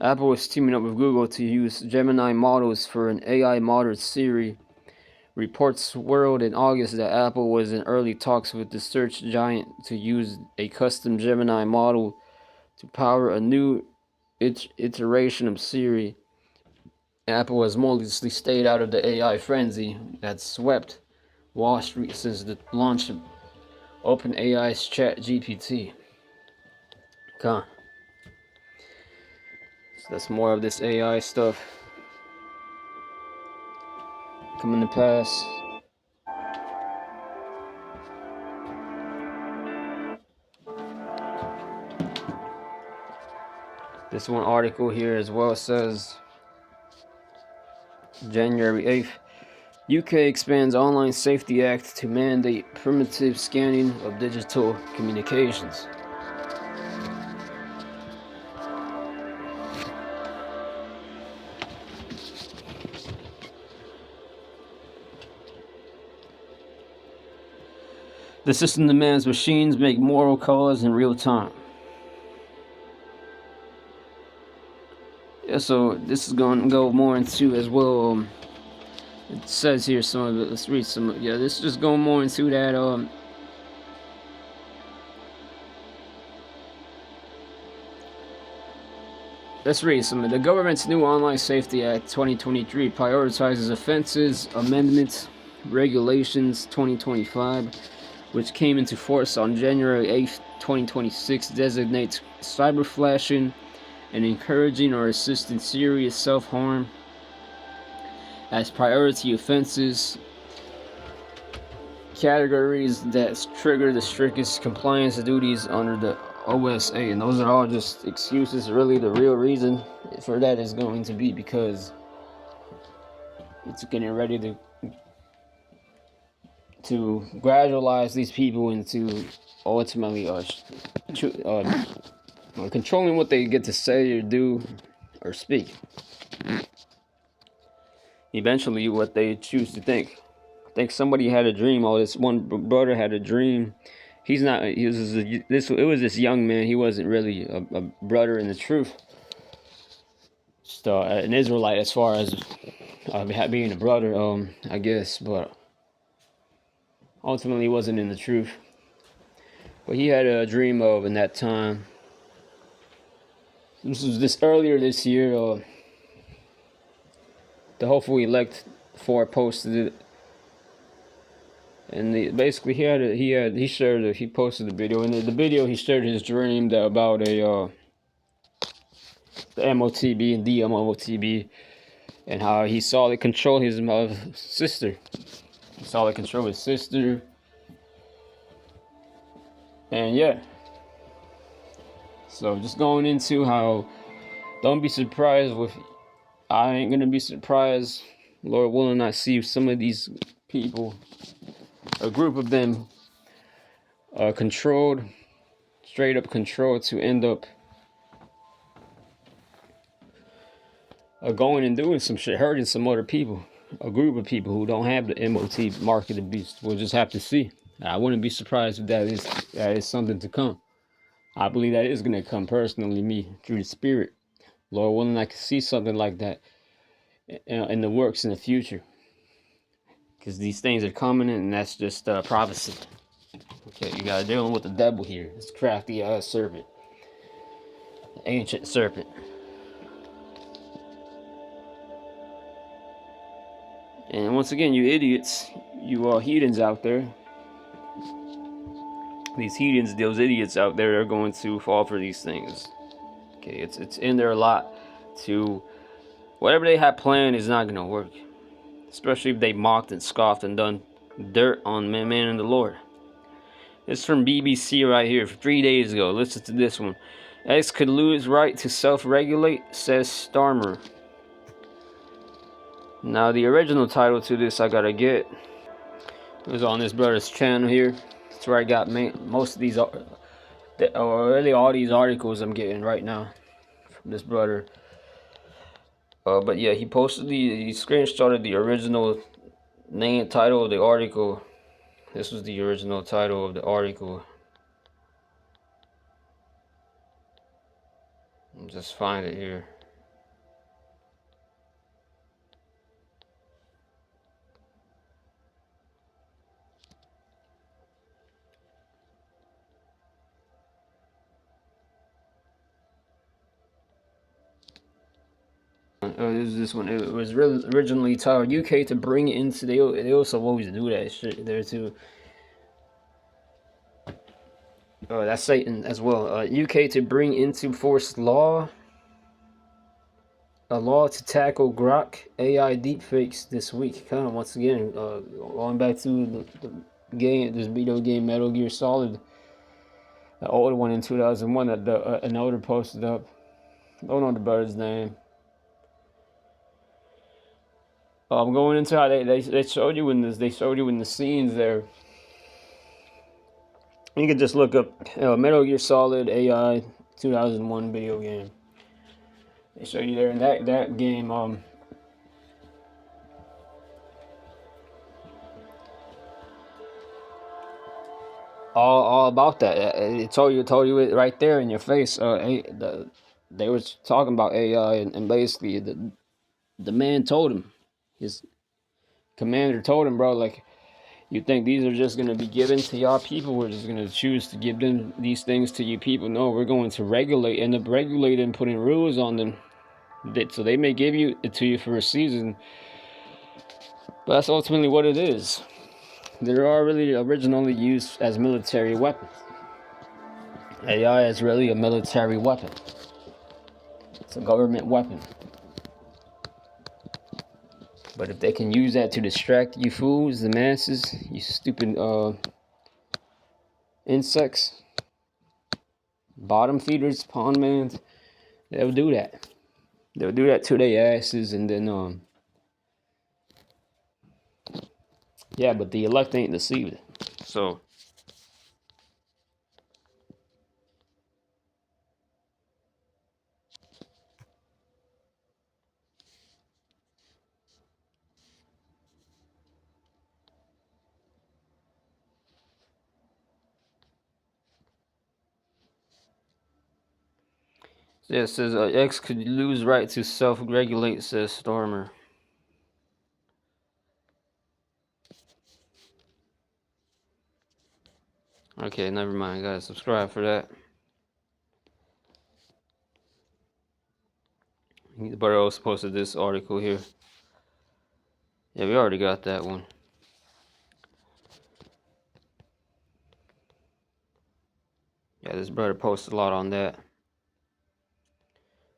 Apple is teaming up with Google to use Gemini models for an AI-modeled Siri. Reports swirled in August that Apple was in early talks with the search giant to use a custom Gemini model to power a new iteration of Siri. Apple has mostly stayed out of the AI frenzy that swept Wall Street since the launch of OpenAI's ChatGPT. So that's more of this AI stuff coming to pass. This one article here as well says January 8th, UK expands Online Safety Act to mandate primitive scanning of digital communications. The system demands machines make moral calls in real time. Yeah, so this is going to go more into as well. It says here some of it. Let's read some. Yeah, this is just going more into that. Let's read some of the government's new Online Safety Act 2023 prioritizes offenses amendments regulations 2025, which came into force on January 8th, 2026, designates cyber flashing and encouraging or assisting serious self-harm as priority offenses, categories that trigger the strictest compliance duties under the OSA. And those are all just excuses. Really, the real reason for that is going to be because it's getting ready to gradualize these people into ultimately controlling what they get to say or do or speak. Eventually, what they choose to think. I think somebody had a dream. Oh, this one brother had a dream. He's not. It was this young man. He wasn't really a brother in the truth. Just an Israelite as far as being a brother. I guess, but ultimately, he wasn't in the truth. But he had a dream of in that time. This was earlier this year. The hopeful elect for posted it. And basically, he posted the video. And in the video, he shared his dream about the MOTB and the MOTB, and how he saw it control his sister. He saw it control his sister. And yeah. So just going into how, don't be surprised I ain't gonna be surprised, Lord willing, I see some of these people, a group of them, controlled, straight up controlled, to end up going and doing some shit, hurting some other people, a group of people who don't have the MOT mark of the beast. We'll just have to see. I wouldn't be surprised if that is something to come. I believe that is gonna come personally, me, through the Spirit. Lord willing, I can see something like that in the works in the future, because these things are coming, and that's just prophecy. Okay, you gotta dealing with the devil here. This crafty serpent, ancient serpent. And once again, you idiots, you heathens out there, these heathens, those idiots out there are going to fall for these things. Okay, it's in their lot to, whatever they have planned is not gonna work. Especially if they mocked and scoffed and done dirt on man and the Lord. This is from BBC right here, 3 days ago. Listen to this one. X could lose right to self-regulate, says Starmer. Now the original title to this I gotta get. It was on this brother's channel here. That's where I got most of these, really all these articles I'm getting right now from this brother. But yeah, he screenshotted the original title of the article. This was the original title of the article. I'll just find it here. This is this one. It was really originally titled UK to bring into. They also always do that shit there too. That's Satan as well. UK to bring into force a law to tackle Grok AI deepfakes this week. Kind of once again, going back to the game, this video game Metal Gear Solid, the older one in 2001 that an elder posted up. I don't know the bird's name. I'm going into how they showed you in this. They showed you in the scenes there. You can just look up Metal Gear Solid AI 2001 video game. They show you there in that game. All about that. It told you it right there in your face. They was talking about AI and basically the man told him, his commander told him, bro, like, you think these are just gonna be given to y'all people? We're just gonna choose to give them these things to you people? No, we're going to end up regulating, putting rules on them. So they may give it to you for a season, but that's ultimately what it is. They are really originally used as military weapons. AI is really a military weapon. It's a government weapon. But if they can use that to distract you fools, the masses, you stupid insects, bottom feeders, pond mans, they'll do that. They'll do that to their asses, and then yeah, but the elect ain't deceived. So yeah, it says X could lose right to self-regulate, says Stormer. Okay, never mind. Gotta subscribe for that. But I also posted this article here. Yeah, we already got that one. Yeah, this brother posted a lot on that.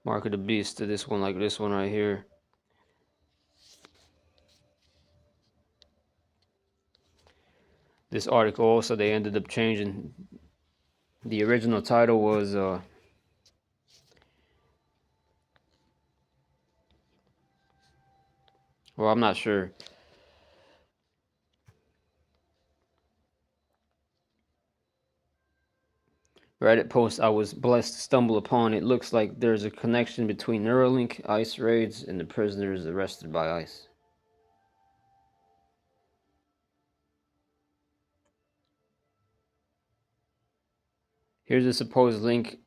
Mark of the Beast to this one, like this one right here. This article also, they ended up changing. The original title was well, I'm not sure. Reddit post I was blessed to stumble upon. It looks like there's a connection between Neuralink, ICE raids, and the prisoners arrested by ICE. Here's a supposed link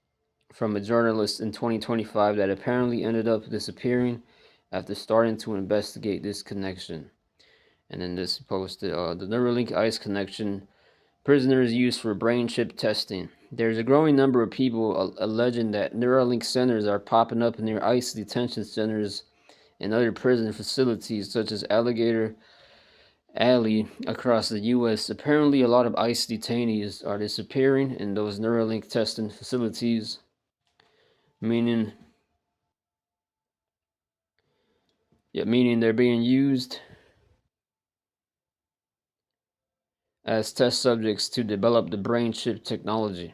from a journalist in 2025 that apparently ended up disappearing after starting to investigate this connection. And then this posted the Neuralink ICE connection. Prisoners used for brain chip testing. There's a growing number of people alleging that Neuralink centers are popping up near ICE detention centers and other prison facilities such as Alligator Alley across the U.S. Apparently, a lot of ICE detainees are disappearing in those Neuralink testing facilities, meaning they're being used as test subjects to develop the brain chip technology.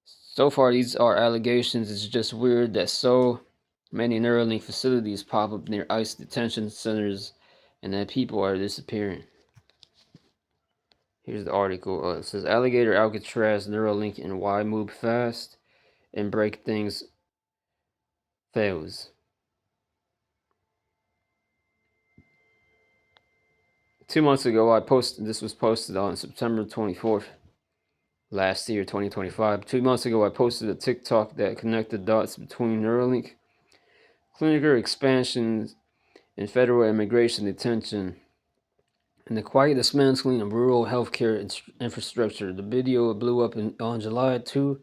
So far, these are allegations. It's just weird that so many Neuralink facilities pop up near ICE detention centers and that people are disappearing. Here's the article. It says Alligator, Alcatraz, Neuralink, and why move fast and break things fails. 2 months ago, this was posted on September 24th, last year, 2025. 2 months ago, I posted a TikTok that connected dots between Neuralink, clinical expansions, and federal immigration detention, and the quiet dismantling of rural healthcare infrastructure. The video blew up on July 2,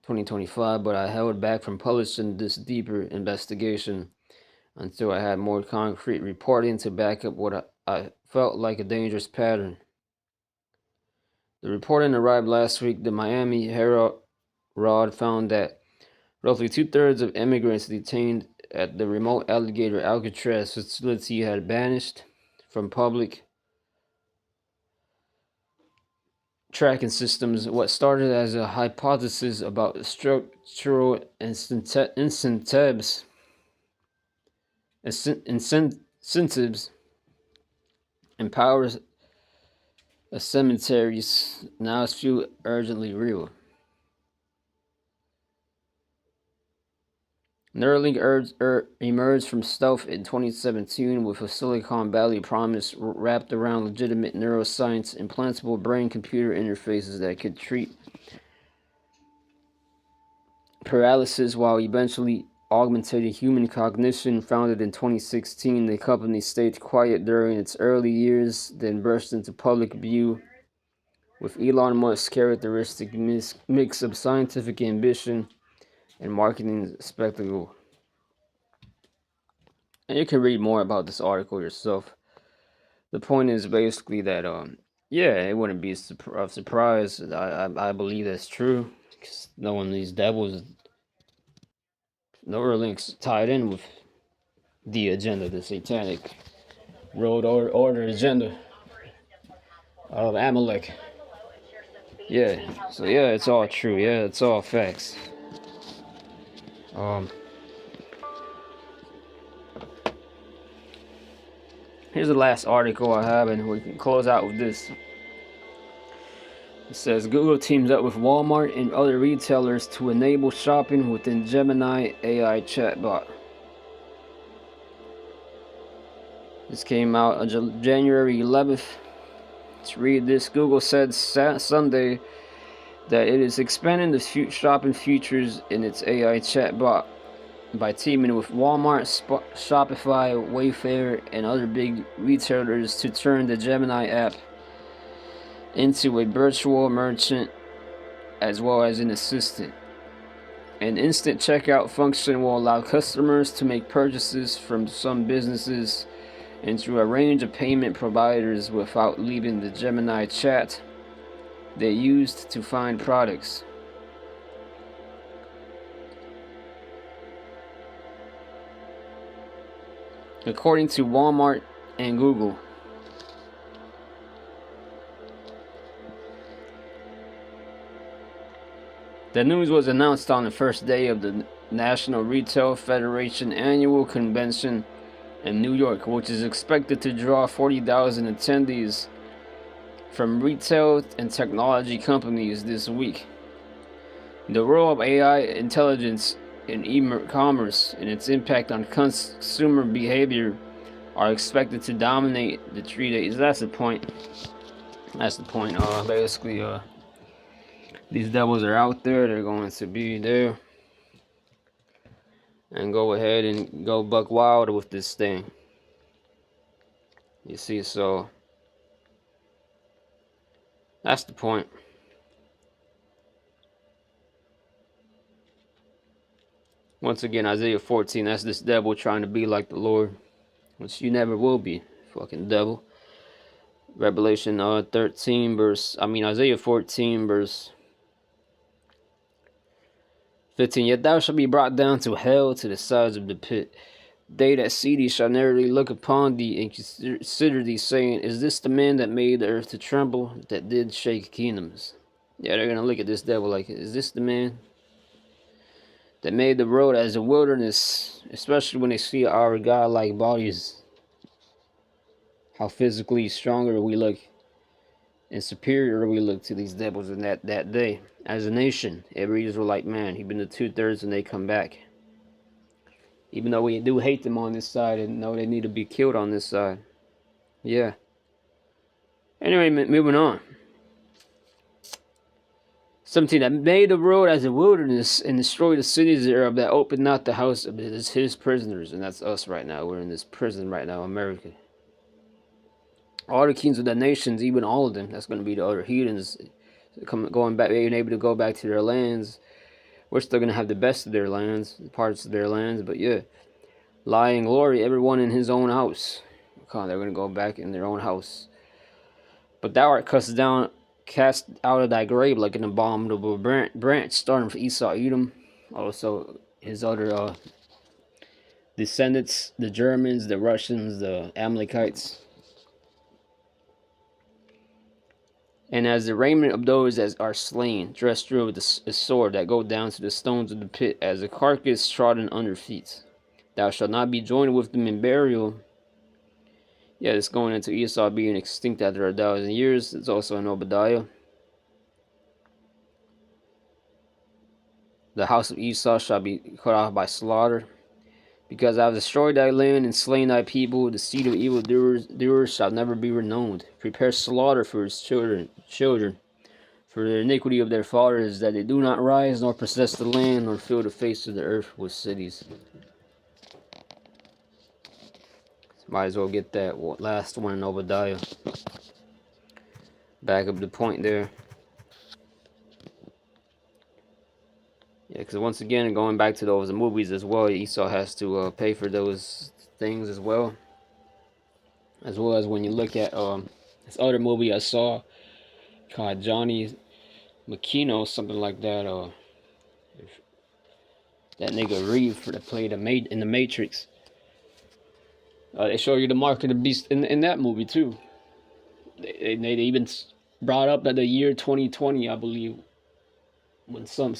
2025, but I held back from publishing this deeper investigation until I had more concrete reporting to back up what I felt like a dangerous pattern. The reporting arrived last week. The Miami Herald found that roughly 2/3 of immigrants detained at the remote Alligator Alcatraz facility had vanished from public tracking systems. What started as a hypothesis about structural incentives empowers cemeteries now feel urgently real. Neuralink emerged from stealth in 2017 with a Silicon Valley promise wrapped around legitimate neuroscience, implantable brain-computer interfaces that could treat paralysis while eventually augmenting human cognition. Founded in 2016, the company stayed quiet during its early years, then burst into public view with Elon Musk's characteristic mix of scientific ambition and marketing spectacle. And you can read more about this article yourself. The point is basically that, yeah, it wouldn't be a surprise. I believe that's true. Because knowing these devils, Neuralink's tied in with the agenda, the satanic road order agenda of Amalek. Yeah, so yeah, it's all true. Yeah, it's all facts. Here's the last article I have, and we can close out with this. It says Google teams up with Walmart and other retailers to enable shopping within Gemini AI chatbot. This came out on January 11th. Let's read this. Google said Sunday that it is expanding the shopping features in its AI chatbot by teaming with Walmart, Shopify, Wayfair, and other big retailers to turn the Gemini app into a virtual merchant as well as an assistant. An instant checkout function will allow customers to make purchases from some businesses and through a range of payment providers without leaving the Gemini chat they used to find products. According to Walmart and Google, the news was announced on the first day of the National Retail Federation annual convention in New York, which is expected to draw 40,000 attendees from retail and technology companies this week. The role of AI intelligence in e-commerce and its impact on consumer behavior are expected to dominate the 3 days. That's the point. Basically, these devils are out there. They're going to be there and go ahead and go buck wild with this thing. You see, so that's the point. Once again, Isaiah 14, that's this devil trying to be like the Lord, which you never will be, fucking devil. Revelation 13 Isaiah 14 verse 15. Yet thou shalt be brought down to hell, to the sides of the pit. They that see thee shall narrowly look upon thee and consider thee, saying, is this the man that made the earth to tremble, that did shake kingdoms? Yeah, they're gonna look at this devil like, is this the man that made the road as a wilderness? Especially when they see our godlike bodies, how physically stronger we look and superior we look to these devils in that day. As a nation, every Israelite man, even the 2/3 and they come back. Even though we do hate them on this side and know they need to be killed on this side. Yeah. Anyway, moving on. 17. That made the road as a wilderness and destroyed the cities thereof, that opened not the house of his prisoners. And that's us right now. We're in this prison right now, America. All the kings of the nations, even all of them, that's going to be the other heathens going back, being able to go back to their lands We're still going to have the best of their lands, parts of their lands, but yeah. Lie and glory, everyone in his own house. Okay, they're going to go back in their own house. But thou art cast out of thy grave like an abominable branch, starting from Esau, Edom. Also, his other descendants, the Germans, the Russians, the Amalekites. And as the raiment of those as are slain, dressed through with a sword that go down to the stones of the pit, as a carcass trodden under feet. Thou shalt not be joined with them in burial. Yeah, it's going into Esau being extinct after 1,000 years. It's also in Obadiah. The house of Esau shall be cut off by slaughter. Because I have destroyed thy land and slain thy people, the seed of evildoers shall never be renowned. Prepare slaughter for his children, for the iniquity of their fathers, that they do not rise, nor possess the land, nor fill the face of the earth with cities. Might as well get that last one in Obadiah. Back up the point there. Yeah, because once again, going back to those movies as well, Esau has to pay for those things as well. As well as when you look at this other movie I saw called Johnny McKeno, something like that. That nigga Reeve that played in the Matrix. They show you the mark of the beast in that movie too. They even brought up that the year 2020, I believe, when some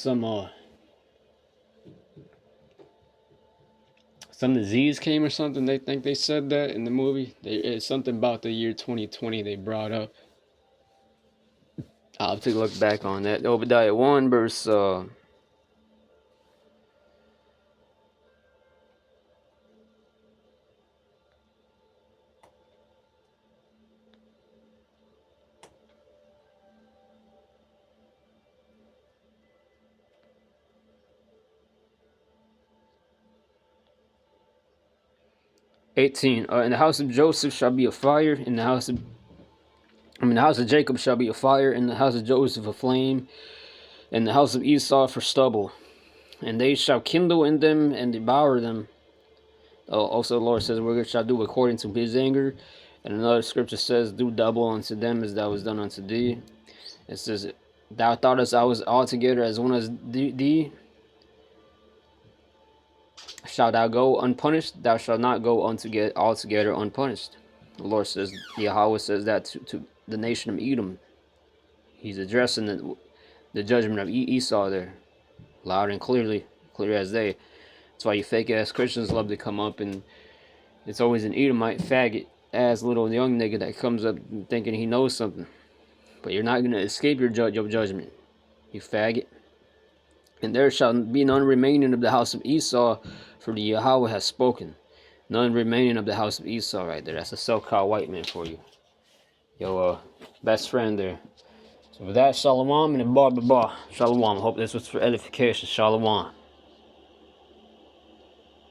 disease came or something. They think they said that in the movie. It's something about the year 2020 they brought up. I'll have to look back on that. Obadiah 1 verse 18. In the house of Joseph shall be a fire. In the house of Jacob shall be a fire. In the house of Joseph a flame. In the house of Esau for stubble. And they shall kindle in them and devour them. Also the Lord says, we shall do according to his anger. And another scripture says, do double unto them as thou was done unto thee. It says, thou thoughtest I was altogether as one as thee. Shalt thou go unpunished? Thou shalt not go altogether unpunished. The Lord says, Yahawah says that to the nation of Edom. He's addressing the judgment of Esau there. Loud and clear as day. That's why you fake ass Christians love to come up, and it's always an Edomite faggot ass little young nigga that comes up thinking he knows something. But you're not going to escape your judgment, you faggot. And there shall be none remaining of the house of Esau, for the Yahawah has spoken. None remaining of the house of Esau right there. That's a so-called white man for you. Yo, best friend there. So with that, shalom and blah blah blah. Shalom. Hope this was for edification. Shalom.